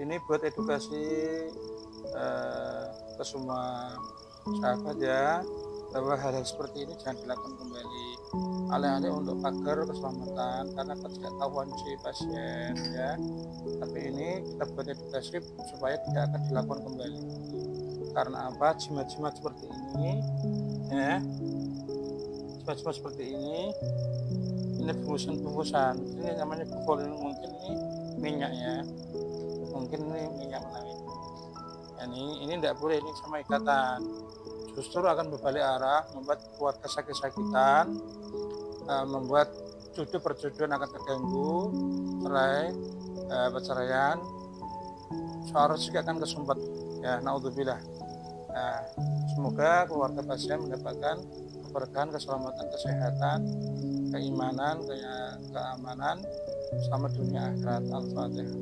Ini buat edukasi ke semua sahabat ya, bahwa hal-hal seperti ini jangan dilakukan kembali, alih-alih untuk agar keselamatan karena ketidaktahuan si pasien ya. Tapi ini kita buat edukasi supaya tidak akan dilakukan kembali. Karena apa? Jimat-jimat seperti ini ya, jimat-jimat seperti ini bungkusan-bungkusan ini namanya bukol, mungkin ini minyak ya, mungkin ini minyak menawi ya, ini tidak boleh, ini sama ikatan justru akan berbalik arah, membuat keluarga sakit-sakitan, membuat perjodohan akan terganggu, cerai, perceraian, seorang juga akan kesumbat ya, naudzubillah. Nah, semoga keluarga pasien mendapatkan keberkahan, keselamatan, kesehatan, keimanan, keamanan selama dunia akhirat. Al-Fatihah.